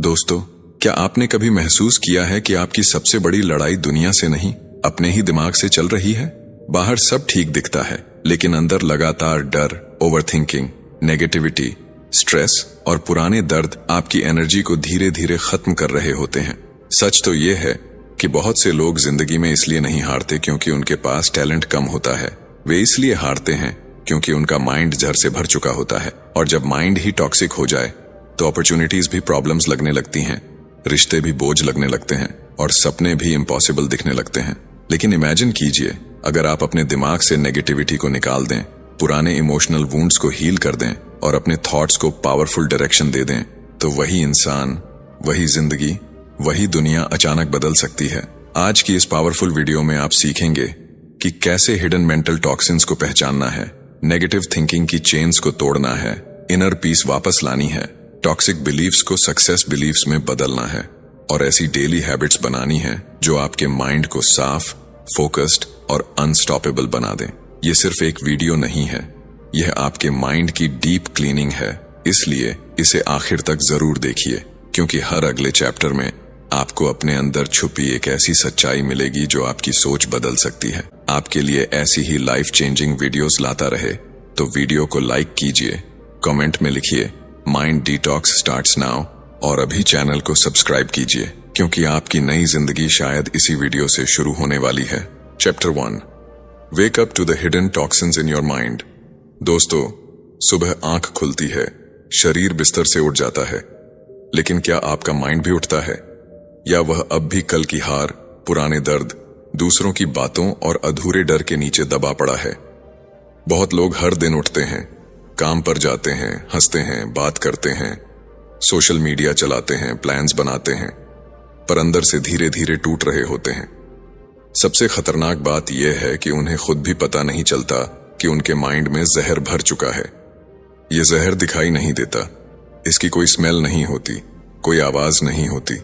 दोस्तों, क्या आपने कभी महसूस किया है कि आपकी सबसे बड़ी लड़ाई दुनिया से नहीं, अपने ही दिमाग से चल रही है? बाहर सब ठीक दिखता है, लेकिन अंदर लगातार डर, ओवरथिंकिंग, नेगेटिविटी, स्ट्रेस और पुराने दर्द आपकी एनर्जी को धीरे धीरे खत्म कर रहे होते हैं। सच तो ये है कि बहुत से लोग जिंदगी में इसलिए नहीं हारते क्योंकि उनके पास टैलेंट कम होता है। वे इसलिए हारते हैं क्योंकि उनका माइंड जहर से भर चुका होता है। और जब माइंड ही टॉक्सिक हो जाए तो अपॉर्चुनिटीज भी प्रॉब्लम्स लगने लगती हैं, रिश्ते भी बोझ लगने लगते हैं और सपने भी इम्पॉसिबल दिखने लगते हैं। लेकिन इमेजिन कीजिए, अगर आप अपने दिमाग से नेगेटिविटी को निकाल दें, पुराने इमोशनल वुंड्स को हील कर दें और अपने थॉट्स को पावरफुल डायरेक्शन दे दें, तो वही इंसान, वही जिंदगी, वही दुनिया अचानक बदल सकती है। आज की इस पावरफुल वीडियो में आप सीखेंगे कि कैसे हिडन मेंटल टॉक्सिन्स को पहचानना है, नेगेटिव थिंकिंग की चेन्स को तोड़ना है, इनर पीस वापस लानी है, टॉक्सिक बिलीफ्स को सक्सेस बिलीफ्स में बदलना है और ऐसी डेली हैबिट्स बनानी है जो आपके माइंड को साफ, फोकस्ड और अनस्टॉपेबल बना दें। ये सिर्फ एक वीडियो नहीं है, यह आपके माइंड की डीप क्लीनिंग है। इसलिए इसे आखिर तक जरूर देखिए, क्योंकि हर अगले चैप्टर में आपको अपने अंदर छुपी एक ऐसी सच्चाई मिलेगी जो आपकी सोच बदल सकती है। आपके लिए ऐसी ही लाइफ चेंजिंग वीडियोस लाता रहे तो वीडियो को लाइक कीजिए, कमेंट में लिखिए माइंड डिटॉक्स स्टार्ट्स नाउ और अभी चैनल को सब्सक्राइब कीजिए, क्योंकि आपकी नई जिंदगी शायद इसी वीडियो से शुरू होने वाली है। Chapter 1, wake up to the hidden toxins in your mind. दोस्तों, सुबह आंख खुलती है, शरीर बिस्तर से उठ जाता है, लेकिन क्या आपका माइंड भी उठता है? या वह अब भी कल की हार, पुराने दर्द, दूसरों की बातों और अधूरे डर के नीचे दबा पड़ा है? बहुत लोग हर दिन उठते हैं, काम पर जाते हैं, हंसते हैं, बात करते हैं, सोशल मीडिया चलाते हैं, प्लान्स बनाते हैं, पर अंदर से धीरे धीरे टूट रहे होते हैं। सबसे खतरनाक बात यह है कि उन्हें खुद भी पता नहीं चलता कि उनके माइंड में जहर भर चुका है। यह जहर दिखाई नहीं देता, इसकी कोई स्मेल नहीं होती, कोई आवाज नहीं होती,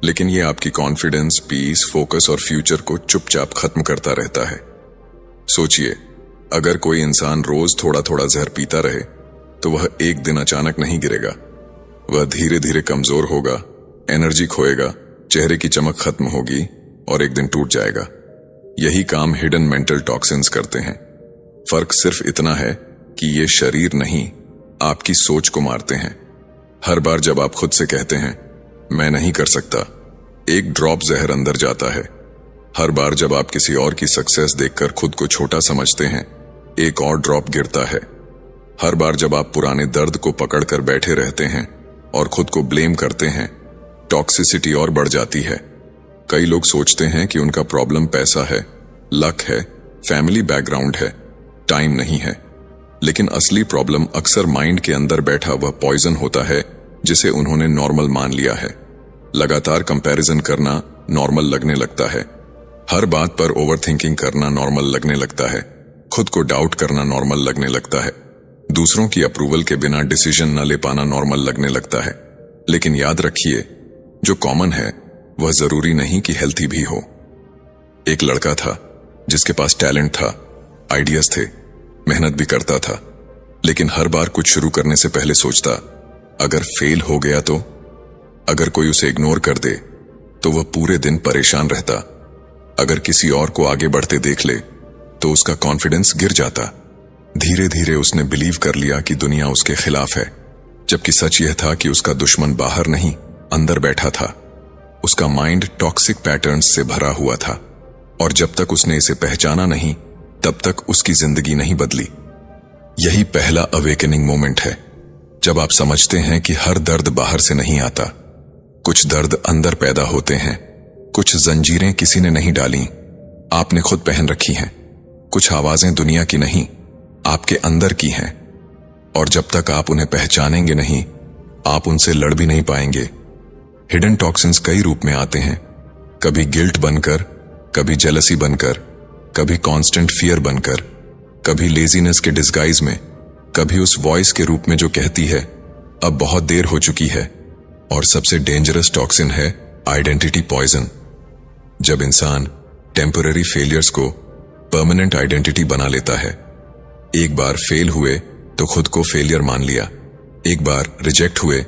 लेकिन यह आपकी कॉन्फिडेंस, पीस, फोकस और फ्यूचर को चुपचाप खत्म करता रहता है। सोचिए, अगर कोई इंसान रोज थोड़ा थोड़ा जहर पीता रहे तो वह एक दिन अचानक नहीं गिरेगा। वह धीरे धीरे कमजोर होगा, एनर्जी खोएगा, चेहरे की चमक खत्म होगी और एक दिन टूट जाएगा। यही काम हिडन मेंटल टॉक्सिन्स करते हैं। फर्क सिर्फ इतना है कि ये शरीर नहीं, आपकी सोच को मारते हैं। हर बार जब आप खुद से कहते हैं मैं नहीं कर सकता, एक ड्रॉप जहर अंदर जाता है। हर बार जब आप किसी और की सक्सेस देखकर खुद को छोटा समझते हैं, एक और ड्रॉप गिरता है। हर बार जब आप पुराने दर्द को पकड़कर बैठे रहते हैं और खुद को ब्लेम करते हैं, टॉक्सिसिटी और बढ़ जाती है। कई लोग सोचते हैं कि उनका प्रॉब्लम पैसा है, लक है, फैमिली बैकग्राउंड है, टाइम नहीं है, लेकिन असली प्रॉब्लम अक्सर माइंड के अंदर बैठा वह पॉइजन होता है जिसे उन्होंने नॉर्मल मान लिया है। लगातार कंपैरिजन करना नॉर्मल लगने लगता है, हर बात पर ओवरथिंकिंग करना नॉर्मल लगने लगता है, खुद को डाउट करना नॉर्मल लगने लगता है, दूसरों की अप्रूवल के बिना डिसीजन न ले पाना नॉर्मल लगने लगता है। लेकिन याद रखिए, जो कॉमन है वह जरूरी नहीं कि हेल्थी भी हो। एक लड़का था जिसके पास टैलेंट था, आइडियाज थे, मेहनत भी करता था, लेकिन हर बार कुछ शुरू करने से पहले सोचता अगर फेल हो गया तो, अगर कोई उसे इग्नोर कर दे तो वह पूरे दिन परेशान रहता, अगर किसी और को आगे बढ़ते देख ले तो उसका कॉन्फिडेंस गिर जाता। धीरे धीरे उसने बिलीव कर लिया कि दुनिया उसके खिलाफ है, जबकि सच यह था कि उसका दुश्मन बाहर नहीं, अंदर बैठा था। उसका माइंड टॉक्सिक पैटर्न्स से भरा हुआ था और जब तक उसने इसे पहचाना नहीं, तब तक उसकी जिंदगी नहीं बदली। यही पहला अवेकनिंग मोमेंट है, जब आप समझते हैं कि हर दर्द बाहर से नहीं आता, कुछ दर्द अंदर पैदा होते हैं, कुछ जंजीरें किसी ने नहीं डाली, आपने खुद पहन रखी हैं, कुछ आवाजें दुनिया की नहीं, आपके अंदर की हैं, और जब तक आप उन्हें पहचानेंगे नहीं, आप उनसे लड़ भी नहीं पाएंगे। हिडन टॉक्सिन्स कई रूप में आते हैं, कभी गिल्ट बनकर, कभी जेलसी बनकर, कभी कांस्टेंट फियर बनकर, कभी लेजीनेस के डिस्गाइज में, कभी उस वॉइस के रूप में जो कहती है अब बहुत देर हो चुकी है। और सबसे डेंजरस टॉक्सिन है आइडेंटिटी पॉइजन। जब इंसान टेम्पररी फेलियर्स को परमानेंट आइडेंटिटी बना लेता है, एक बार फेल हुए तो खुद को फेलियर मान लिया, एक बार रिजेक्ट हुए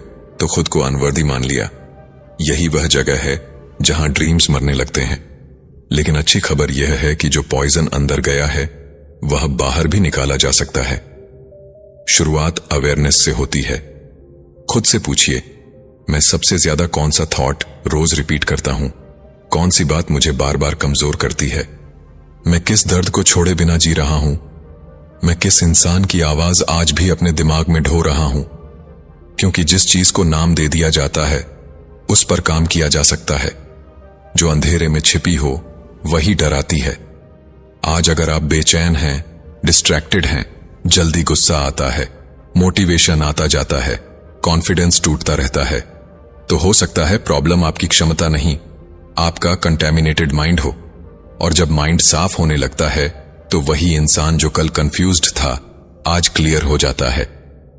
तो खुद को अनवर्दी मान लिया। यही वह जगह है जहां ड्रीम्स मरने लगते हैं। लेकिन अच्छी खबर यह है कि जो पॉइजन अंदर गया है वह बाहर भी निकाला जा सकता है। शुरुआत अवेयरनेस से होती है। खुद से पूछिए, मैं सबसे ज्यादा कौन सा थॉट रोज रिपीट करता हूं? कौन सी बात मुझे बार बार कमजोर करती है? मैं किस दर्द को छोड़े बिना जी रहा हूं? मैं किस इंसान की आवाज आज भी अपने दिमाग में ढो रहा हूं? क्योंकि जिस चीज को नाम दे दिया जाता है उस पर काम किया जा सकता है। जो अंधेरे में छिपी हो वही डराती है। आज अगर आप बेचैन हैं, डिस्ट्रैक्टेड हैं, जल्दी गुस्सा आता है, मोटिवेशन आता जाता है, कॉन्फिडेंस टूटता रहता है, तो हो सकता है प्रॉब्लम आपकी क्षमता नहीं, आपका कंटेमिनेटेड माइंड हो। और जब माइंड साफ होने लगता है तो वही इंसान जो कल कंफ्यूज्ड था आज क्लियर हो जाता है।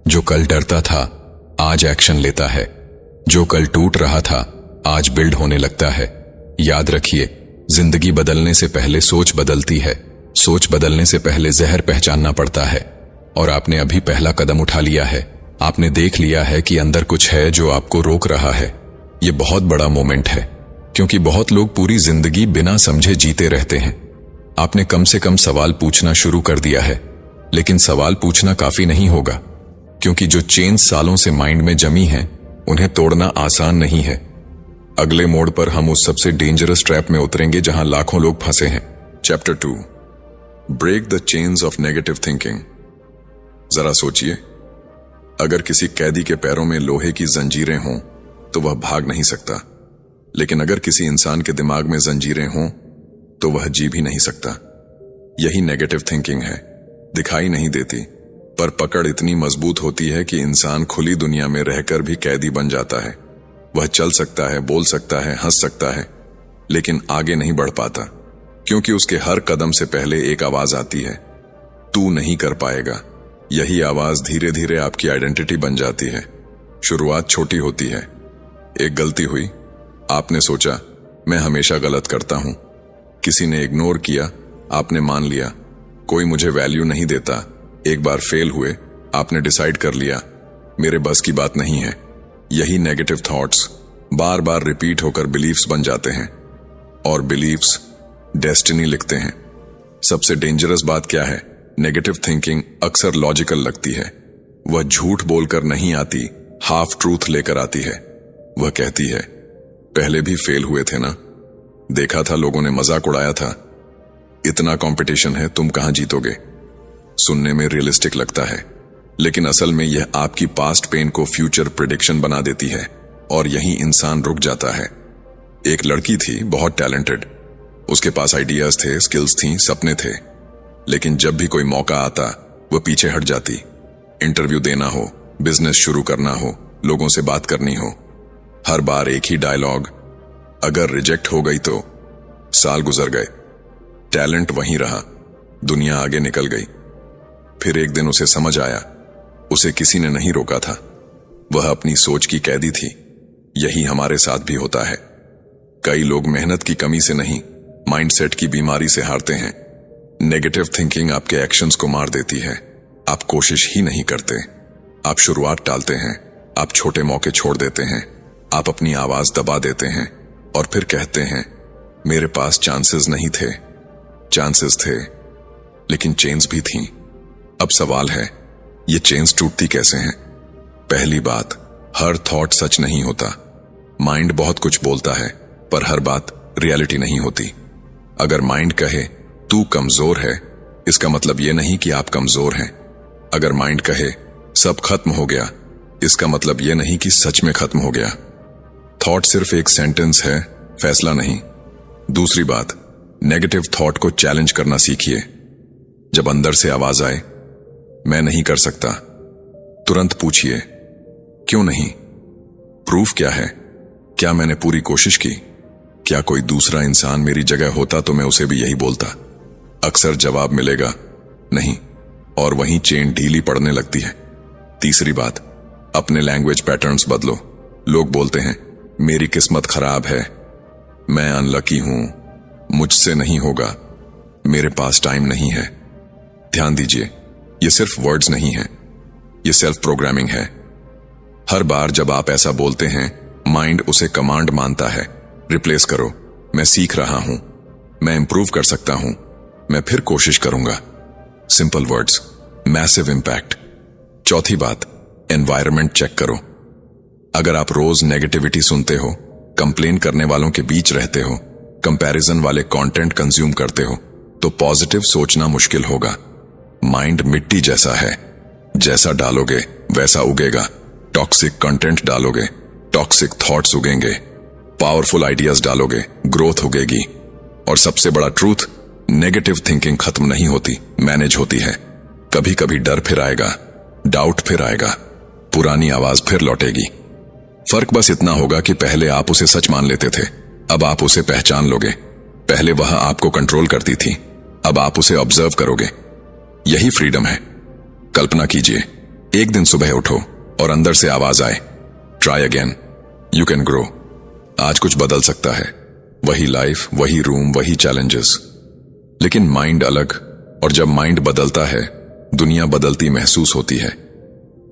जो कल डरता था आज एक्शन लेता है। जो कल टूट रहा था आज बिल्ड होने लगता है। याद रखिए, जिंदगी बदलने से पहले सोच बदलती है। सोच बदलने से पहले जहर पहचानना पड़ता है। और आपने अभी पहला कदम उठा लिया है। आपने देख लिया है कि अंदर कुछ है जो आपको रोक रहा है। ये बहुत बड़ा मोमेंट है, क्योंकि बहुत लोग पूरी जिंदगी बिना समझे जीते रहते हैं। आपने कम से कम सवाल पूछना शुरू कर दिया है। लेकिन सवाल पूछना काफी नहीं होगा, क्योंकि जो चेन सालों से माइंड में जमी है उन्हें तोड़ना आसान नहीं है। अगले मोड़ पर हम उस सबसे डेंजरस ट्रैप में उतरेंगे जहां लाखों लोग फंसे हैं। Chapter 2, break the chains of negative thinking. जरा सोचिए, अगर किसी कैदी के पैरों में लोहे की जंजीरें हों तो वह भाग नहीं सकता। लेकिन अगर किसी इंसान के दिमाग में जंजीरें हों तो वह जी भी नहीं सकता। यही नेगेटिव थिंकिंग है। दिखाई नहीं देती, पर पकड़ इतनी मजबूत होती है कि इंसान खुली दुनिया में रहकर भी कैदी बन जाता है। वह चल सकता है, बोल सकता है, हंस सकता है, लेकिन आगे नहीं बढ़ पाता, क्योंकि उसके हर कदम से पहले एक आवाज आती है, तू नहीं कर पाएगा। यही आवाज धीरे धीरे आपकी आइडेंटिटी बन जाती है। शुरुआत छोटी होती है। एक गलती हुई, आपने सोचा मैं हमेशा गलत करता हूं। किसी ने इग्नोर किया, आपने मान लिया कोई मुझे वैल्यू नहीं देता। एक बार फेल हुए, आपने डिसाइड कर लिया मेरे बस की बात नहीं है। यही नेगेटिव थॉट्स बार बार रिपीट होकर बिलीफ्स बन जाते हैं, और बिलीफ्स डेस्टिनी लिखते हैं। सबसे डेंजरस बात क्या है? नेगेटिव थिंकिंग अक्सर लॉजिकल लगती है। वह झूठ बोलकर नहीं आती, हाफ ट्रूथ लेकर आती है। वह कहती है, पहले भी फेल हुए थे ना, देखा था लोगों ने मजाक उड़ाया था, इतना कंपटीशन है, तुम कहां जीतोगे। सुनने में रियलिस्टिक लगता है, लेकिन असल में यह आपकी पास्ट पेन को फ्यूचर प्रेडिक्शन बना देती है, और यही इंसान रुक जाता है। एक लड़की थी, बहुत टैलेंटेड, उसके पास आइडियाज थे, स्किल्स थी, सपने थे, लेकिन जब भी कोई मौका आता वह पीछे हट जाती। इंटरव्यू देना हो, बिजनेस शुरू करना हो, लोगों से बात करनी हो, हर बार एक ही डायलॉग, अगर रिजेक्ट हो गई तो। साल गुजर गए, टैलेंट वहीं रहा, दुनिया आगे निकल गई। फिर एक दिन उसे समझ आया, उसे किसी ने नहीं रोका था, वह अपनी सोच की कैदी थी। यही हमारे साथ भी होता है। कई लोग मेहनत की कमी से नहीं, माइंडसेट की बीमारी से हारते हैं। नेगेटिव थिंकिंग आपके एक्शंस को मार देती है। आप कोशिश ही नहीं करते, आप शुरुआत टालते हैं, आप छोटे मौके छोड़ देते हैं, आप अपनी आवाज दबा देते हैं, और फिर कहते हैं मेरे पास चांसेस नहीं थे। चांसेस थे, लेकिन चेन्स भी थीं। अब सवाल है, ये चेन्स टूटती कैसे हैं? पहली बात, हर थॉट सच नहीं होता। माइंड बहुत कुछ बोलता है, पर हर बात रियलिटी नहीं होती। अगर माइंड कहे तू कमजोर है, इसका मतलब यह नहीं कि आप कमजोर हैं। अगर माइंड कहे सब खत्म हो गया, इसका मतलब यह नहीं कि सच में खत्म हो गया। थॉट सिर्फ एक सेंटेंस है, फैसला नहीं। दूसरी बात, नेगेटिव थॉट को चैलेंज करना सीखिए। जब अंदर से आवाज आए मैं नहीं कर सकता, तुरंत पूछिए क्यों नहीं? प्रूफ क्या है? क्या मैंने पूरी कोशिश की? क्या कोई दूसरा इंसान मेरी जगह होता तो मैं उसे भी यही बोलता? अक्सर जवाब मिलेगा नहीं, और वहीं चेन ढीली पड़ने लगती है। तीसरी बात, अपने लैंग्वेज पैटर्न्स बदलो। लोग बोलते हैं मेरी किस्मत खराब है, मैं अनलकी हूं, मुझसे नहीं होगा, मेरे पास टाइम नहीं है। ध्यान दीजिए, ये सिर्फ वर्ड्स नहीं है, ये सेल्फ प्रोग्रामिंग है। हर बार जब आप ऐसा बोलते हैं, माइंड उसे कमांड मानता है, रिप्लेस करो, मैं सीख रहा हूं, मैं इंप्रूव कर सकता हूं, मैं फिर कोशिश करूंगा। Simple words, massive impact. चौथी बात, एनवायरनमेंट चेक करो। अगर आप रोज नेगेटिविटी सुनते हो, कंप्लेन करने वालों के बीच रहते हो, कंपैरिजन वाले कंटेंट कंज्यूम करते हो, तो पॉजिटिव सोचना मुश्किल होगा। माइंड मिट्टी जैसा है, जैसा डालोगे वैसा उगेगा। टॉक्सिक कंटेंट डालोगे, टॉक्सिक थॉट्स उगेंगे। पावरफुल आइडियाज डालोगे, ग्रोथ उगेगी। और सबसे बड़ा ट्रूथ, नेगेटिव थिंकिंग खत्म नहीं होती, मैनेज होती है। कभी कभी डर फिर आएगा, डाउट फिर आएगा, पुरानी आवाज फिर लौटेगी। फर्क बस इतना होगा कि पहले आप उसे सच मान लेते थे, अब आप उसे पहचान लोगे। पहले वह आपको कंट्रोल करती थी, अब आप उसे ऑब्जर्व करोगे। यही फ्रीडम है। कल्पना कीजिए, एक दिन सुबह उठो और अंदर से आवाज आए, try again, you can grow. आज कुछ बदल सकता है, वही लाइफ, वही रूम, वही चैलेंजेस, लेकिन माइंड अलग। और जब माइंड बदलता है, दुनिया बदलती महसूस होती है।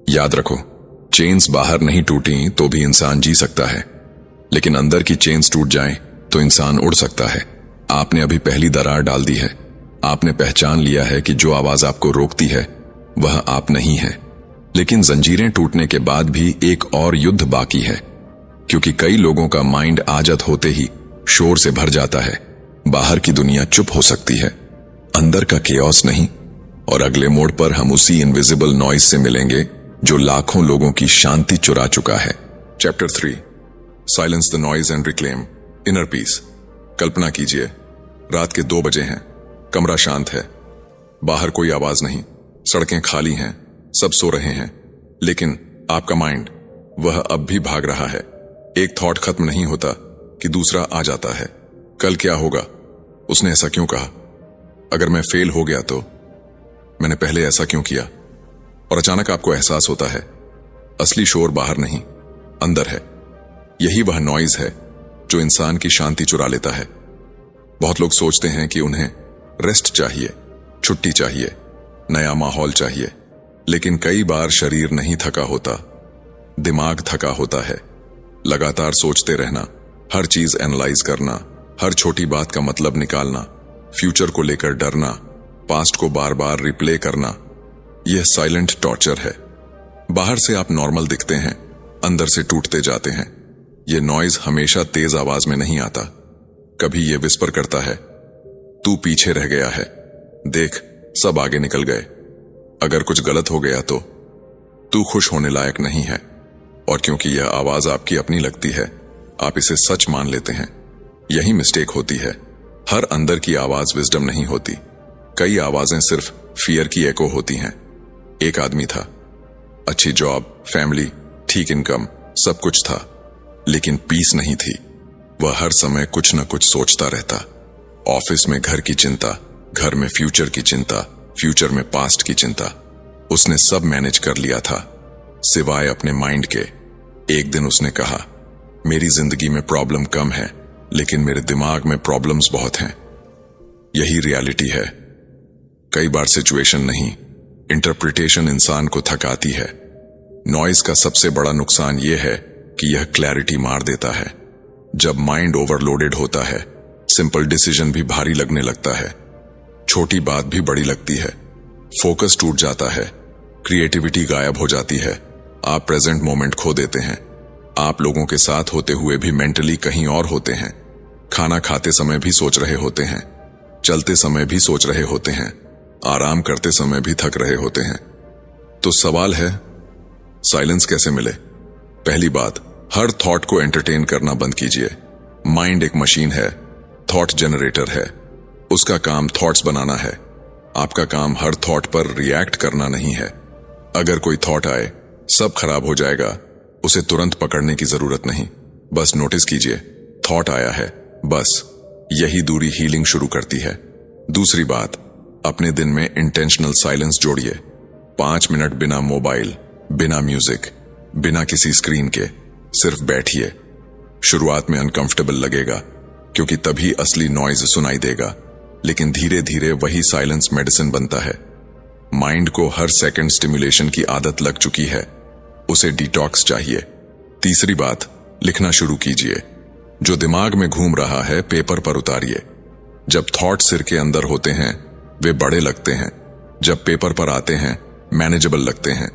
याद रखो, चेन्स बाहर नहीं टूटी तो भी इंसान जी सकता है, लेकिन अंदर की चेन्स टूट जाएं तो इंसान उड़ सकता है। आपने अभी पहली दरार डाल दी है। आपने पहचान लिया है कि जो आवाज आपको रोकती है वह आप नहीं है। लेकिन जंजीरें टूटने के बाद भी एक और युद्ध बाकी है, क्योंकि कई लोगों का माइंड आजत होते ही शोर से भर जाता है। बाहर की दुनिया चुप हो सकती है, अंदर का केओस नहीं। और अगले मोड़ पर हम उसी इनविजिबल नॉइज से मिलेंगे जो लाखों लोगों की शांति चुरा चुका है। Chapter 3, silence the noise and reclaim inner peace. कल्पना कीजिए, रात के 2 बजे हैं, कमरा शांत है, बाहर कोई आवाज नहीं, सड़कें खाली हैं, सब सो रहे हैं, लेकिन आपका माइंड, वह अब भी भाग रहा है। एक थॉट खत्म नहीं होता कि दूसरा आ जाता है। कल क्या होगा? उसने ऐसा क्यों कहा? अगर मैं फेल हो गया तो? मैंने पहले ऐसा क्यों किया? और अचानक आपको एहसास होता है, असली शोर बाहर नहीं, अंदर है। यही वह नॉइज है जो इंसान की शांति चुरा लेता है। बहुत लोग सोचते हैं कि उन्हें रेस्ट चाहिए, छुट्टी चाहिए, नया माहौल चाहिए, लेकिन कई बार शरीर नहीं थका होता, दिमाग थका होता है। लगातार सोचते रहना, हर चीज एनालाइज करना, हर छोटी बात का मतलब निकालना, फ्यूचर को लेकर डरना, पास्ट को बार बार रिप्ले करना, यह साइलेंट टॉर्चर है। बाहर से आप नॉर्मल दिखते हैं, अंदर से टूटते जाते हैं। यह नॉइज हमेशा तेज आवाज में नहीं आता। कभी यह विस्पर करता है, तू पीछे रह गया है, देख सब आगे निकल गए। अगर कुछ गलत हो गया तो तू खुश होने लायक नहीं है। और क्योंकि यह आवाज आपकी अपनी लगती है, आप इसे सच मान लेते हैं। यही मिस्टेक होती है। हर अंदर की आवाज विजडम नहीं होती। कई आवाजें सिर्फ फियर की एको होती हैं। एक आदमी था, अच्छी जॉब, फैमिली, ठीक इनकम, सब कुछ था, लेकिन पीस नहीं थी। वह हर समय कुछ न कुछ सोचता रहता। ऑफिस में घर की चिंता, घर में फ्यूचर की चिंता, फ्यूचर में पास्ट की चिंता। उसने सब मैनेज कर लिया था, सिवाय अपने माइंड के। एक दिन उसने कहा, मेरी जिंदगी में प्रॉब्लम कम है, लेकिन मेरे दिमाग में प्रॉब्लम्स बहुत हैं। यही रियलिटी है। कई बार सिचुएशन नहीं, इंटरप्रिटेशन इंसान को थकाती है। नॉइज का सबसे बड़ा नुकसान यह है कि यह क्लैरिटी मार देता है। जब माइंड ओवरलोडेड होता है, सिंपल डिसीजन भी भारी लगने लगता है, छोटी बात भी बड़ी लगती है, फोकस टूट जाता है, क्रिएटिविटी गायब हो जाती है, आप प्रेजेंट मोमेंट खो देते हैं। आप लोगों के साथ होते हुए भी मेंटली कहीं और होते हैं। खाना खाते समय भी सोच रहे होते हैं, चलते समय भी सोच रहे होते हैं, आराम करते समय भी थक रहे होते हैं। तो सवाल है, साइलेंस कैसे मिले? पहली बात, हर थॉट को एंटरटेन करना बंद कीजिए। माइंड एक मशीन है, थॉट जनरेटर है। उसका काम थॉट्स बनाना है। आपका काम हर थॉट पर रिएक्ट करना नहीं है। अगर कोई थॉट आए, सब खराब हो जाएगा, उसे तुरंत पकड़ने की जरूरत नहीं। बस नोटिस कीजिए, थॉट आया है, बस यही दूरी हीलिंग शुरू करती है। दूसरी बात, अपने दिन में इंटेंशनल साइलेंस जोड़िए। 5 मिनट बिना मोबाइल, बिना म्यूजिक, बिना किसी स्क्रीन के सिर्फ बैठिए। शुरुआत में अनकंफर्टेबल लगेगा, क्योंकि तभी असली नॉइज सुनाई देगा, लेकिन धीरे धीरे वही साइलेंस मेडिसिन बनता है। माइंड को हर सेकंड स्टिमुलेशन की आदत लग चुकी है। उसे डिटॉक्स चाहिए। तीसरी बात, लिखना शुरू कीजिए। जो दिमाग में घूम रहा है पेपर पर उतारिए। जब थॉट सिर के अंदर होते हैं वे बड़े लगते हैं, जब पेपर पर आते हैं मैनेजेबल लगते हैं।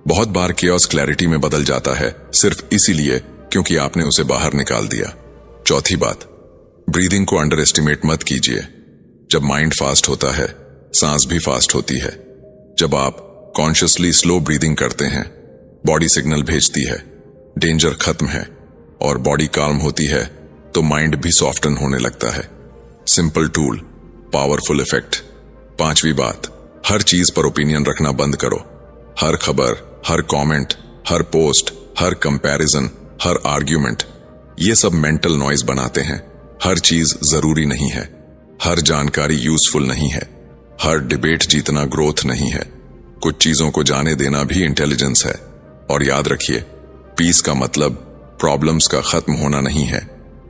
बहुत बार केओस क्लैरिटी में बदल जाता है सिर्फ इसीलिए क्योंकि आपने उसे बाहर निकाल दिया। चौथी बात, ब्रीदिंग को अंडर एस्टिमेट मत कीजिए। जब माइंड फास्ट होता है सांस भी फास्ट होती है। जब आप कॉन्शियसली स्लो ब्रीदिंग करते हैं बॉडी सिग्नल भेजती है डेंजर खत्म है, और बॉडी काल्म होती है तो माइंड भी सॉफ्टन होने लगता है। Simple tool, powerful effect. पांचवी बात, हर चीज पर ओपिनियन रखना बंद करो। हर खबर, हर कमेंट, हर पोस्ट, हर कंपैरिजन, हर आर्ग्यूमेंट, ये सब मेंटल नॉइज बनाते हैं। हर चीज जरूरी नहीं है, हर जानकारी यूजफुल नहीं है, हर डिबेट जीतना ग्रोथ नहीं है। कुछ चीजों को जाने देना भी इंटेलिजेंस है। और याद रखिए, पीस का मतलब प्रॉब्लम्स का खत्म होना नहीं है,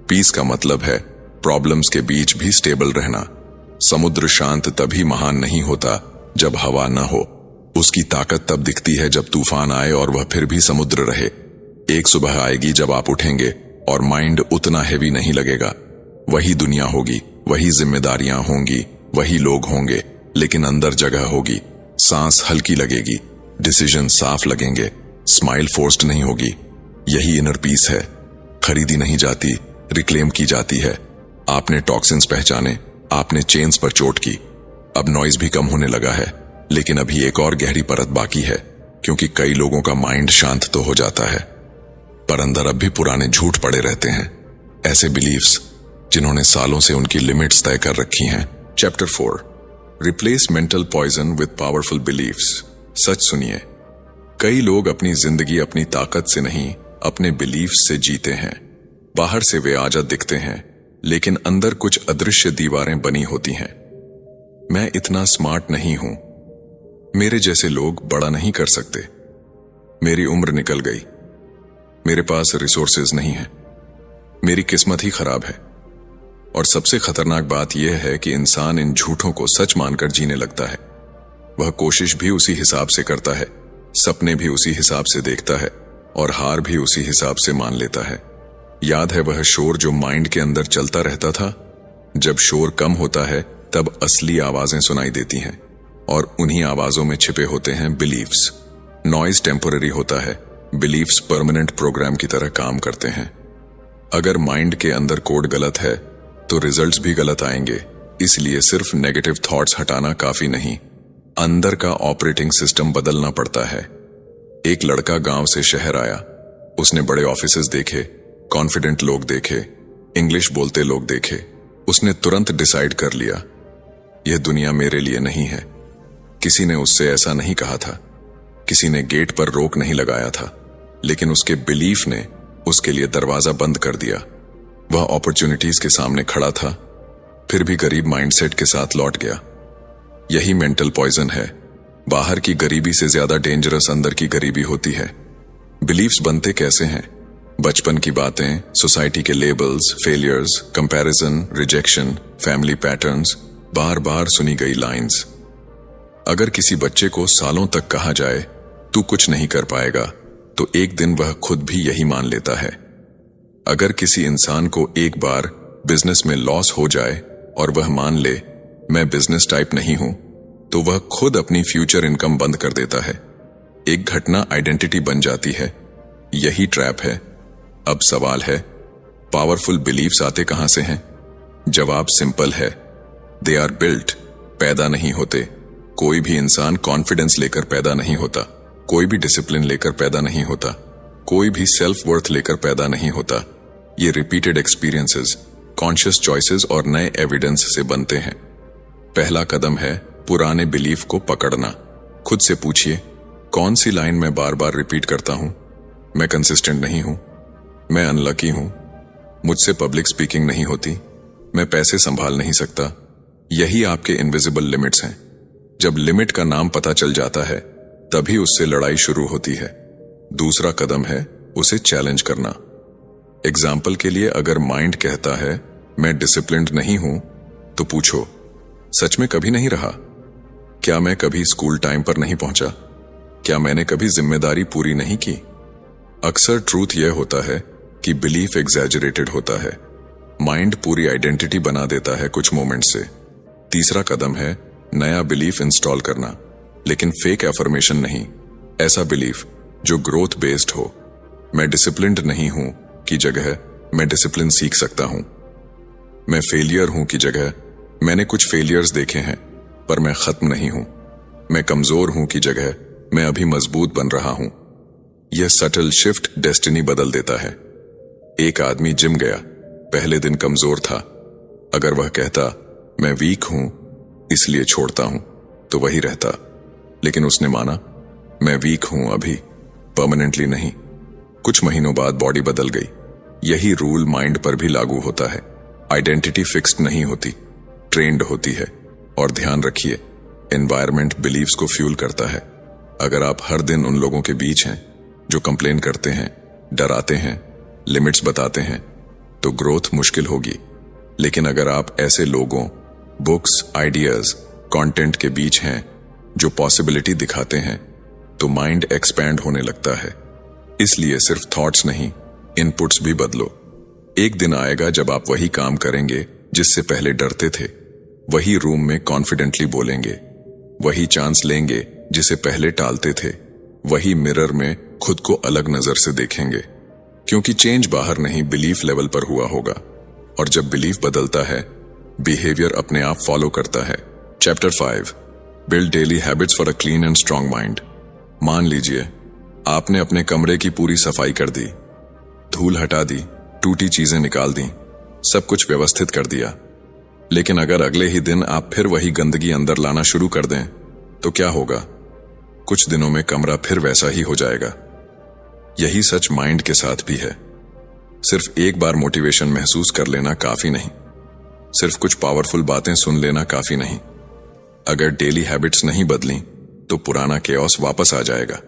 पीस का मतलब है प्रॉब्लम्स के बीच भी स्टेबल रहना। समुद्र शांत तभी महान नहीं होता जब हवा न हो, उसकी ताकत तब दिखती है जब तूफान आए और वह फिर भी समुद्र रहे। एक सुबह आएगी जब आप उठेंगे और माइंड उतना हैवी नहीं लगेगा। वही दुनिया होगी, वही जिम्मेदारियां होंगी, वही लोग होंगे, लेकिन अंदर जगह होगी। सांस हल्की लगेगी, डिसीजन साफ लगेंगे, स्माइल फोर्स्ड नहीं होगी। यही इनर पीस है। खरीदी नहीं जाती, रिक्लेम की जाती है। आपने टॉक्सिन्स पहचाने, आपने चेन्स पर चोट की। अब नॉइज भी कम होने लगा है, लेकिन अभी एक और गहरी परत बाकी है, क्योंकि कई लोगों का माइंड शांत तो हो जाता है पर अंदर अब भी पुराने झूठ पड़े रहते हैं। ऐसे बिलीफ्स जिन्होंने सालों से उनकी लिमिट्स तय कर रखी हैं। Chapter 4, replace mental poison with powerful beliefs. सच सुनिए, कई लोग अपनी जिंदगी अपनी ताकत से नहीं अपने बिलीफ्स से जीते हैं। बाहर से वे आजाद दिखते हैं, लेकिन अंदर कुछ अदृश्य दीवारें बनी होती हैं। मैं इतना स्मार्ट नहीं हूं, मेरे जैसे लोग बड़ा नहीं कर सकते, मेरी उम्र निकल गई, मेरे पास रिसोर्सेज नहीं है, मेरी किस्मत ही खराब है। और सबसे खतरनाक बात यह है कि इंसान इन झूठों को सच मानकर जीने लगता है। वह कोशिश भी उसी हिसाब से करता है, सपने भी उसी हिसाब से देखता है, और हार भी उसी हिसाब से मान लेता है। याद है वह शोर जो माइंड के अंदर चलता रहता था? जब शोर कम होता है तब असली आवाजें सुनाई देती हैं, और उन्हीं आवाजों में छिपे होते हैं बिलीफ्स। नॉइज टेम्पोररी होता है, बिलीफ्स परमानेंट प्रोग्राम की तरह काम करते हैं। अगर माइंड के अंदर कोड गलत है तो रिजल्ट्स भी गलत आएंगे। इसलिए सिर्फ नेगेटिव थॉट्स हटाना काफी नहीं, अंदर का ऑपरेटिंग सिस्टम बदलना पड़ता है। एक लड़का गांव से शहर आया। उसने बड़े ऑफिसेज देखे, कॉन्फिडेंट लोग देखे, इंग्लिश बोलते लोग देखे। उसने तुरंत डिसाइड कर लिया, यह दुनिया मेरे लिए नहीं है। किसी ने उससे ऐसा नहीं कहा था, किसी ने गेट पर रोक नहीं लगाया था, लेकिन उसके बिलीफ ने उसके लिए दरवाजा बंद कर दिया। वह अपॉर्चुनिटीज के सामने खड़ा था, फिर भी गरीब माइंडसेट के साथ लौट गया। यही मेंटल पॉइजन है। बाहर की गरीबी से ज्यादा डेंजरस अंदर की गरीबी होती है। बिलीफ्स बनते कैसे हैं? बचपन की बातें, सोसाइटी के labels, failures, comparison, rejection, family patterns, बार बार सुनी गई लाइंस। अगर किसी बच्चे को सालों तक कहा जाए तू कुछ नहीं कर पाएगा, तो एक दिन वह खुद भी यही मान लेता है। अगर किसी इंसान को एक बार बिजनेस में लॉस हो जाए और वह मान ले मैं बिजनेस टाइप नहीं हूं, तो वह खुद अपनी फ्यूचर इनकम बंद कर देता है। एक घटना आइडेंटिटी बन जाती है। यही ट्रैप है। अब सवाल है, पावरफुल बिलीफ्स आते कहां से हैं? जवाब सिंपल है, दे आर बिल्ट, पैदा नहीं होते। कोई भी इंसान कॉन्फिडेंस लेकर पैदा नहीं होता, कोई भी डिसिप्लिन लेकर पैदा नहीं होता, कोई भी सेल्फ वर्थ लेकर पैदा नहीं होता। ये रिपीटेड एक्सपीरियंसेस, कॉन्शियस चॉइसेस और नए एविडेंस से बनते हैं। पहला कदम है पुराने बिलीफ को पकड़ना। खुद से पूछिए, कौन सी लाइन मैं बार बार रिपीट करता हूं? मैं कंसिस्टेंट नहीं हूं, मैं अनलकी हूं, मुझसे पब्लिक स्पीकिंग नहीं होती, मैं पैसे संभाल नहीं सकता। यही आपके इनविजिबल लिमिट्स हैं। जब लिमिट का नाम पता चल जाता है तभी उससे लड़ाई शुरू होती है। दूसरा कदम है उसे चैलेंज करना। एग्जाम्पल के लिए, अगर माइंड कहता है मैं डिसिप्लिन्ड नहीं हूं, तो पूछो, सच में कभी नहीं रहा? क्या मैं कभी स्कूल टाइम पर नहीं पहुंचा? क्या मैंने कभी जिम्मेदारी पूरी नहीं की? अक्सर ट्रूथ यह होता है कि बिलीफ एग्जैजरेटेड होता है। माइंड पूरी आइडेंटिटी बना देता है कुछ मोमेंट से। तीसरा कदम है नया बिलीफ इंस्टॉल करना, लेकिन फेक एफर्मेशन नहीं। ऐसा बिलीफ जो ग्रोथ बेस्ड हो। मैं डिसिप्लिन्ड नहीं हूं की जगह मैं डिसिप्लिन सीख सकता हूं। मैं फेलियर हूं की जगह मैंने कुछ फेलियर्स देखे हैं पर मैं खत्म नहीं हूं। मैं कमजोर हूं की जगह मैं अभी मजबूत बन रहा हूं। यह सटल शिफ्ट डेस्टिनी बदल देता है। एक आदमी जिम गया, पहले दिन कमजोर था। अगर वह कहता मैं वीक हूं इसलिए छोड़ता हूं तो वही रहता। लेकिन उसने माना मैं वीक हूं अभी, परमानेंटली नहीं। कुछ महीनों बाद बॉडी बदल गई। यही रूल माइंड पर भी लागू होता है। आइडेंटिटी फिक्स्ड नहीं होती, ट्रेंड होती है। और ध्यान रखिए, एनवायरनमेंट बिलीव्स को फ्यूल करता है। अगर आप हर दिन उन लोगों के बीच हैं जो कंप्लेन करते हैं, डराते हैं, लिमिट्स बताते हैं, तो ग्रोथ मुश्किल होगी। लेकिन अगर आप ऐसे लोगों, बुक्स, आइडियाज, कंटेंट के बीच हैं जो पॉसिबिलिटी दिखाते हैं, तो माइंड एक्सपैंड होने लगता है। इसलिए सिर्फ थॉट्स नहीं, इनपुट्स भी बदलो। एक दिन आएगा जब आप वही काम करेंगे जिससे पहले डरते थे, वही रूम में कॉन्फिडेंटली बोलेंगे, वही चांस लेंगे जिसे पहले टालते थे, वही मिरर में खुद को अलग नजर से देखेंगे। क्योंकि चेंज बाहर नहीं, बिलीफ लेवल पर हुआ होगा। और जब बिलीफ बदलता है, बिहेवियर अपने आप फॉलो करता है। Chapter 5, build daily habits for a clean and strong mind. मान लीजिए आपने अपने कमरे की पूरी सफाई कर दी, धूल हटा दी, टूटी चीजें निकाल दी, सब कुछ व्यवस्थित कर दिया। लेकिन अगर अगले ही दिन आप फिर वही गंदगी अंदर लाना शुरू कर दें, तो क्या होगा? कुछ दिनों में कमरा फिर वैसा ही हो जाएगा। यही सच माइंड के साथ भी है। सिर्फ एक बार मोटिवेशन महसूस कर लेना काफी नहीं, सिर्फ कुछ पावरफुल बातें सुन लेना काफी नहीं। अगर डेली हैबिट्स नहीं बदली तो पुराना केओस वापस आ जाएगा।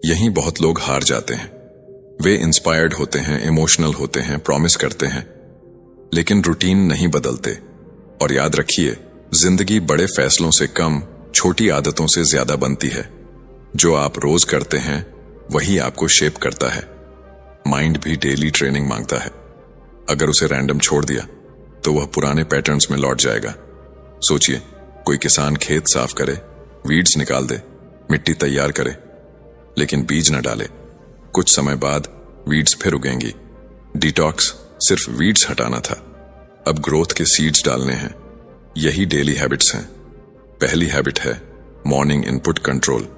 यहीं बहुत लोग हार जाते हैं। वे इंस्पायर्ड होते हैं, इमोशनल होते हैं, प्रॉमिस करते हैं, लेकिन रूटीन नहीं बदलते। और याद रखिए, जिंदगी बड़े फैसलों से कम छोटी आदतों से ज्यादा बनती है। जो आप रोज करते हैं वही आपको शेप करता है। माइंड भी डेली ट्रेनिंग मांगता है। अगर उसे रैंडम छोड़ दिया तो वह पुराने पैटर्न्स में लौट जाएगा। सोचिए, कोई किसान खेत साफ करे, वीड्स निकाल दे, मिट्टी तैयार करे, लेकिन बीज न डाले। कुछ समय बाद वीड्स फिर उगेंगी। डिटॉक्स सिर्फ वीड्स हटाना था, अब ग्रोथ के सीड्स डालने हैं। यही डेली हैबिट्स हैं। पहली हैबिट है मॉर्निंग इनपुट कंट्रोल।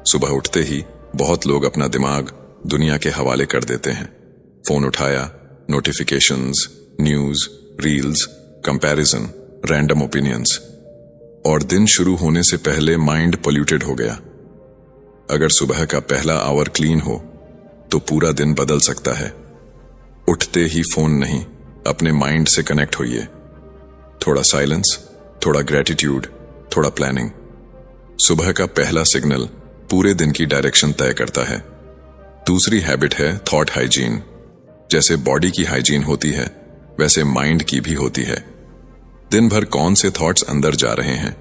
सुबह उठते ही बहुत लोग अपना दिमाग दुनिया के हवाले कर देते हैं। फोन उठाया, notifications, news, reels, comparison, random opinions, और दिन शुरू होने से पहले माइंड पोल्यूटेड हो गया। अगर सुबह का पहला आवर क्लीन हो तो पूरा दिन बदल सकता है। उठते ही फोन नहीं, अपने माइंड से कनेक्ट होइए। थोड़ा साइलेंस, थोड़ा ग्रेटिट्यूड, थोड़ा प्लानिंग। सुबह का पहला सिग्नल पूरे दिन की डायरेक्शन तय करता है। दूसरी हैबिट है थॉट हाइजीन। जैसे बॉडी की हाइजीन होती है, वैसे माइंड की भी होती है। दिन भर कौन से थॉट्स अंदर जा रहे हैं,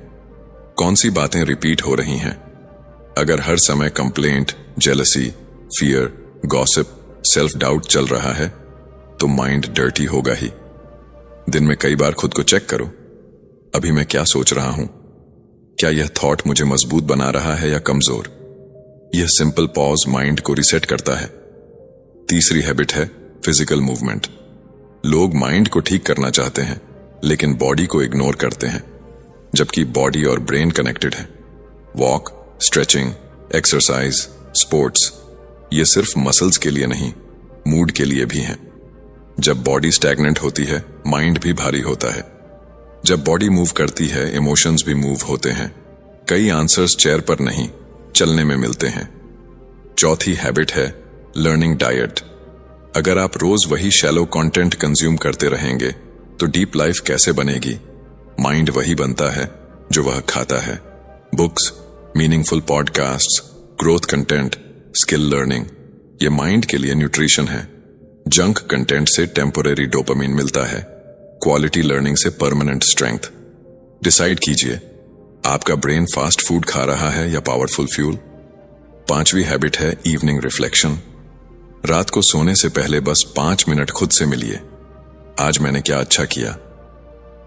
कौन सी बातें रिपीट हो रही हैं। अगर हर समय complaint, jealousy, fear, gossip, self doubt चल रहा है, तो माइंड डर्टी होगा ही। दिन में कई बार खुद को चेक करो, अभी मैं क्या सोच रहा हूं? क्या यह थॉट मुझे मजबूत बना रहा है या कमजोर? यह सिंपल पॉज माइंड को रिसेट करता है। तीसरी हैबिट है फिजिकल मूवमेंट। लोग माइंड को ठीक करना चाहते हैं, लेकिन बॉडी को इग्नोर करते हैं, जबकि बॉडी और ब्रेन कनेक्टेड है। वॉक, स्ट्रेचिंग, एक्सरसाइज, स्पोर्ट्स, ये सिर्फ मसल्स के लिए नहीं, मूड के लिए भी हैं। जब बॉडी स्टैग्नेंट होती है, माइंड भी भारी होता है। जब बॉडी मूव करती है, इमोशंस भी मूव होते हैं। कई आंसर्स चेयर पर नहीं, चलने में मिलते हैं। चौथी हैबिट है लर्निंग डाइट। अगर आप रोज वही शैलो कंटेंट कंज्यूम करते रहेंगे, तो डीप लाइफ कैसे बनेगी? माइंड वही बनता है जो वह खाता है। Books, meaningful podcasts, growth content, skill learning, ये माइंड के लिए न्यूट्रिशन है। जंक कंटेंट से टेम्पोरेरी डोपामिन मिलता है, क्वालिटी लर्निंग से परमानेंट स्ट्रेंथ। डिसाइड कीजिए, आपका ब्रेन फास्ट फूड खा रहा है या पावरफुल फ्यूल? 5वीं हैबिट है इवनिंग रिफ्लेक्शन। रात को सोने से पहले बस 5 मिनट खुद से मिलिए। आज मैंने क्या अच्छा किया,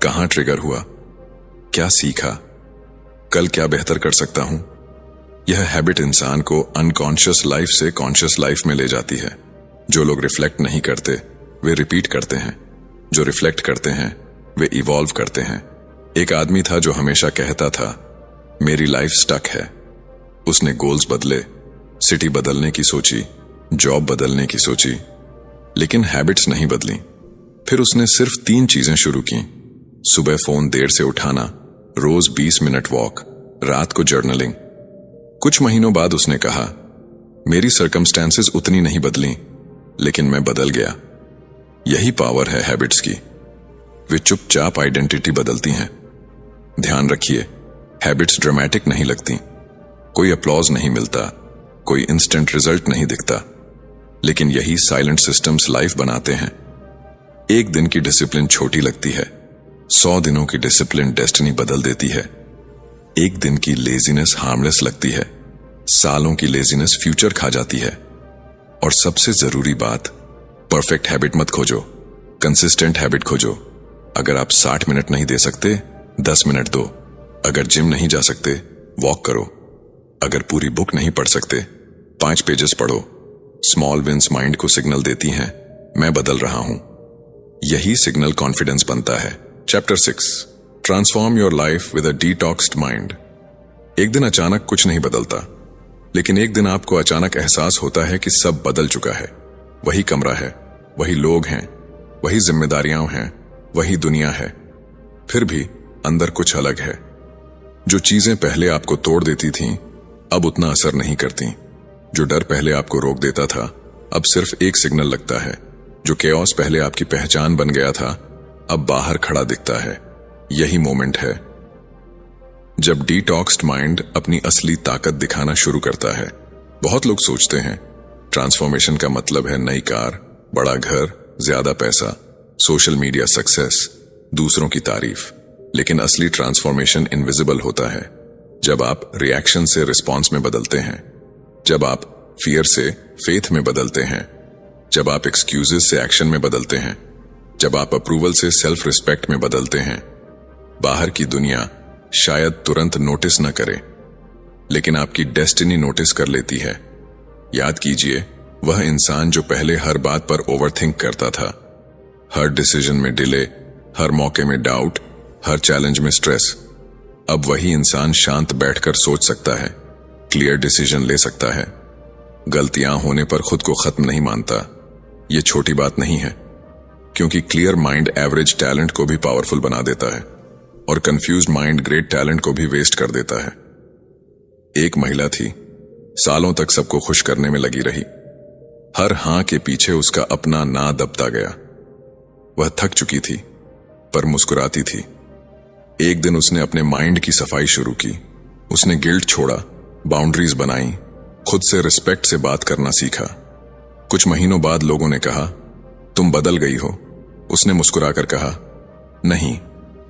कहां ट्रिगर हुआ, क्या सीखा, कल क्या बेहतर कर सकता हूं। यह हैबिट इंसान को अनकॉन्शियस लाइफ से कॉन्शियस लाइफ में ले जाती है। जो लोग रिफ्लेक्ट नहीं करते वे रिपीट करते हैं, जो रिफ्लेक्ट करते हैं वे इवॉल्व करते हैं। एक आदमी था जो हमेशा कहता था मेरी लाइफ स्टक है। उसने गोल्स बदले, सिटी बदलने की सोची, जॉब बदलने की सोची, लेकिन हैबिट्स नहीं बदली। फिर उसने सिर्फ 3 चीजें शुरू की। सुबह फोन देर से उठाना, रोज 20 मिनट वॉक, रात को जर्नलिंग। कुछ महीनों बाद उसने कहा मेरी सर्कमस्टेंसेस उतनी नहीं बदली, लेकिन मैं बदल गया। यही पावर है हैबिट्स की, वे चुपचाप आइडेंटिटी बदलती हैं। ध्यान रखिए, हैबिट्स ड्रामेटिक नहीं लगती, कोई अपलॉज नहीं मिलता, कोई इंस्टेंट रिजल्ट नहीं दिखता, लेकिन यही साइलेंट सिस्टम्स लाइफ बनाते हैं। एक दिन की डिसिप्लिन छोटी लगती है, 100 दिनों की डिसिप्लिन डेस्टिनी बदल देती है। एक दिन की लेजीनेस हार्मलेस लगती है, सालों की लेजीनेस फ्यूचर खा जाती है। और सबसे जरूरी बात, परफेक्ट हैबिट मत खोजो, कंसिस्टेंट हैबिट खोजो। अगर आप 60 मिनट नहीं दे सकते, 10 मिनट दो। अगर जिम नहीं जा सकते, वॉक करो। अगर पूरी बुक नहीं पढ़ सकते, 5 पेजेस पढ़ो। स्मॉल विंस माइंड को सिग्नल देती हैं मैं बदल रहा हूं। यही सिग्नल कॉन्फिडेंस बनता है। Chapter 6, transform your life with a detoxed mind. एक दिन अचानक कुछ नहीं बदलता, लेकिन एक दिन आपको अचानक एहसास होता है कि सब बदल चुका है। वही कमरा है, वही लोग हैं, वही जिम्मेदारियां हैं, वही दुनिया है, फिर भी अंदर कुछ अलग है। जो चीजें पहले आपको तोड़ देती थीं, अब उतना असर नहीं करती। जो डर पहले आपको रोक देता था, अब सिर्फ एक सिग्नल लगता है। जो केओस पहले आपकी पहचान बन गया था, अब बाहर खड़ा दिखता है। यही मोमेंट है जब डिटॉक्स्ड माइंड अपनी असली ताकत दिखाना शुरू करता है। बहुत लोग सोचते हैं ट्रांसफॉर्मेशन का मतलब है नई कार, बड़ा घर, ज्यादा पैसा, सोशल मीडिया सक्सेस, दूसरों की तारीफ। लेकिन असली ट्रांसफॉर्मेशन इनविजिबल होता है। जब आप रिएक्शन से रिस्पॉन्स में बदलते हैं, जब आप फियर से फेथ में बदलते हैं, जब आप एक्सक्यूजेस से एक्शन में बदलते हैं, जब आप अप्रूवल से सेल्फ रिस्पेक्ट में बदलते हैं। बाहर की दुनिया शायद तुरंत नोटिस न करे, लेकिन आपकी डेस्टिनी नोटिस कर लेती है। याद कीजिए, वह इंसान जो पहले हर बात पर ओवरथिंक करता था, हर डिसीजन में डिले, हर मौके में डाउट, हर चैलेंज में स्ट्रेस, अब वही इंसान शांत बैठकर सोच सकता है, क्लियर डिसीजन ले सकता है। गलतियां होने पर खुद को खत्म नहीं मानता। यह छोटी बात नहीं है, क्योंकि क्लियर माइंड एवरेज टैलेंट को भी पावरफुल बना देता है और कंफ्यूज्ड माइंड ग्रेट टैलेंट को भी वेस्ट कर देता है। एक महिला थी, सालों तक सबको खुश करने में लगी रही। हर हां के पीछे उसका अपना ना दबता गया। वह थक चुकी थी, पर मुस्कुराती थी। एक दिन उसने अपने माइंड की सफाई शुरू की। उसने गिल्ट छोड़ा, बाउंड्रीज बनाई, खुद से रिस्पेक्ट से बात करना सीखा। कुछ महीनों बाद लोगों ने कहा तुम बदल गई हो। उसने मुस्कुराकर कहा नहीं,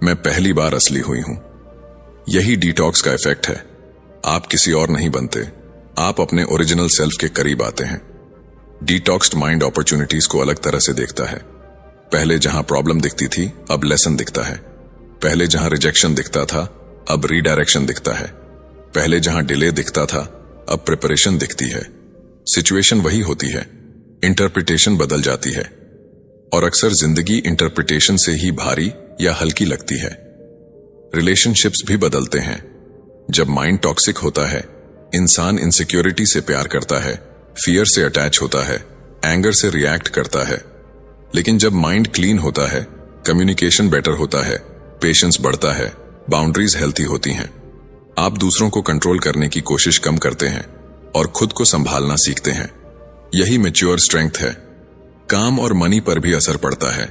मैं पहली बार असली हुई हूं। यही डिटॉक्स का इफेक्ट है। आप किसी और नहीं बनते, आप अपने ओरिजिनल सेल्फ के करीब आते हैं। डिटॉक्स्ड माइंड अपॉर्चुनिटीज को अलग तरह से देखता है। पहले जहां प्रॉब्लम दिखती थी, अब लेसन दिखता है। पहले जहां रिजेक्शन दिखता था, अब रीडायरेक्शन दिखता है। पहले जहां डिले दिखता था, अब प्रिपरेशन दिखती है। सिचुएशन वही होती है, इंटरप्रिटेशन बदल जाती है। और अक्सर जिंदगी इंटरप्रिटेशन से ही भारी या हल्की लगती है। रिलेशनशिप्स भी बदलते हैं। जब माइंड टॉक्सिक होता है, इंसान इनसिक्योरिटी से प्यार करता है, फियर से अटैच होता है, एंगर से रिएक्ट करता है। लेकिन जब माइंड क्लीन होता है, कम्युनिकेशन बेटर होता है, पेशेंस बढ़ता है, बाउंड्रीज हेल्थी होती हैं। आप दूसरों को कंट्रोल करने की कोशिश कम करते हैं और खुद को संभालना सीखते हैं। यही मैच्योर स्ट्रेंथ है। काम और मनी पर भी असर पड़ता है।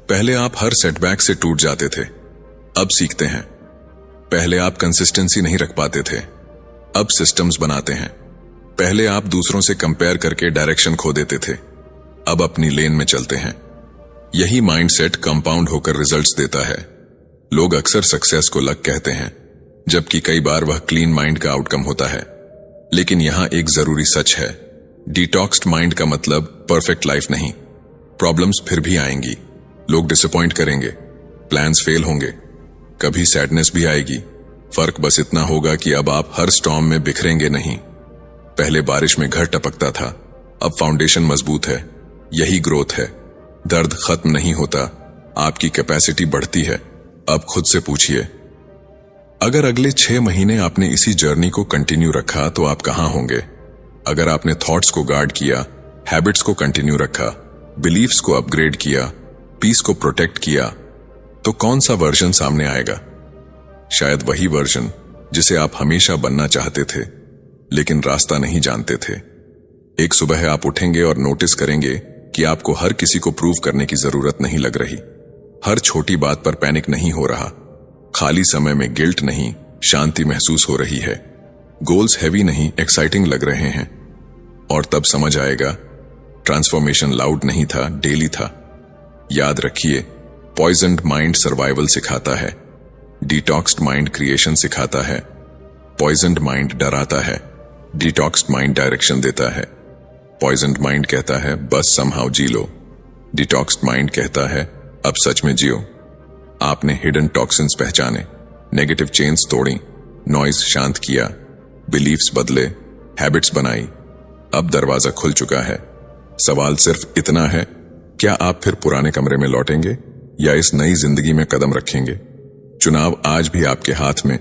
पहले आप हर सेटबैक से टूट जाते थे, अब सीखते हैं। पहले आप कंसिस्टेंसी नहीं रख पाते थे, अब सिस्टम्स बनाते हैं। पहले आप दूसरों से कंपेयर करके डायरेक्शन खो देते थे, अब अपनी लेन में चलते हैं। यही माइंडसेट कंपाउंड होकर रिजल्ट्स देता है। लोग अक्सर सक्सेस को लक कहते हैं, जबकि कई बार वह क्लीन माइंड का आउटकम होता है। लेकिन यहां एक जरूरी सच है, डिटॉक्स्ड माइंड का मतलब परफेक्ट लाइफ नहीं। प्रॉब्लम्स फिर भी आएंगी, लोग डिसअपॉइंट करेंगे, प्लान्स फेल होंगे, कभी सैडनेस भी आएगी। फर्क बस इतना होगा कि अब आप हर स्टॉर्म में बिखरेंगे नहीं। पहले बारिश में घर टपकता था, अब फाउंडेशन मजबूत है। यही ग्रोथ है। दर्द खत्म नहीं होता, आपकी कैपेसिटी बढ़ती है। अब खुद से पूछिए, अगर अगले 6 महीने आपने इसी जर्नी को कंटिन्यू रखा तो आप कहां होंगे? अगर आपने थॉट्स को गार्ड किया, हैबिट्स को कंटिन्यू रखा, बिलीफ्स को अपग्रेड किया, पीस को प्रोटेक्ट किया, तो कौन सा वर्जन सामने आएगा? शायद वही वर्जन जिसे आप हमेशा बनना चाहते थे, लेकिन रास्ता नहीं जानते थे। एक सुबह आप उठेंगे और नोटिस करेंगे कि आपको हर किसी को प्रूव करने की जरूरत नहीं लग रही। हर छोटी बात पर पैनिक नहीं हो रहा। खाली समय में गिल्ट नहीं, शांति महसूस हो रही है। गोल्स हैवी नहीं, एक्साइटिंग लग रहे हैं। और तब समझ आएगा, ट्रांसफॉर्मेशन लाउड नहीं था, डेली था। याद रखिए, पॉइजन्ड माइंड सर्वाइवल सिखाता है, डिटॉक्स्ड माइंड क्रिएशन सिखाता है। पॉइजन्ड माइंड डराता है, डिटॉक्स्ड माइंड डायरेक्शन देता है। पॉइजन्ड माइंड कहता है बस समहाउ जी लो, डिटॉक्स्ड माइंड कहता है अब सच में जियो। आपने हिडन टॉक्सिन्स पहचाने, नेगेटिव चेन्स तोड़ी, नॉइज शांत किया, बिलीफ्स बदले, हैबिट्स बनाई। अब दरवाजा खुल चुका है। सवाल सिर्फ इतना है, क्या आप फिर पुराने कमरे में लौटेंगे या इस नई जिंदगी में कदम रखेंगे? चुनाव आज भी आपके हाथ में।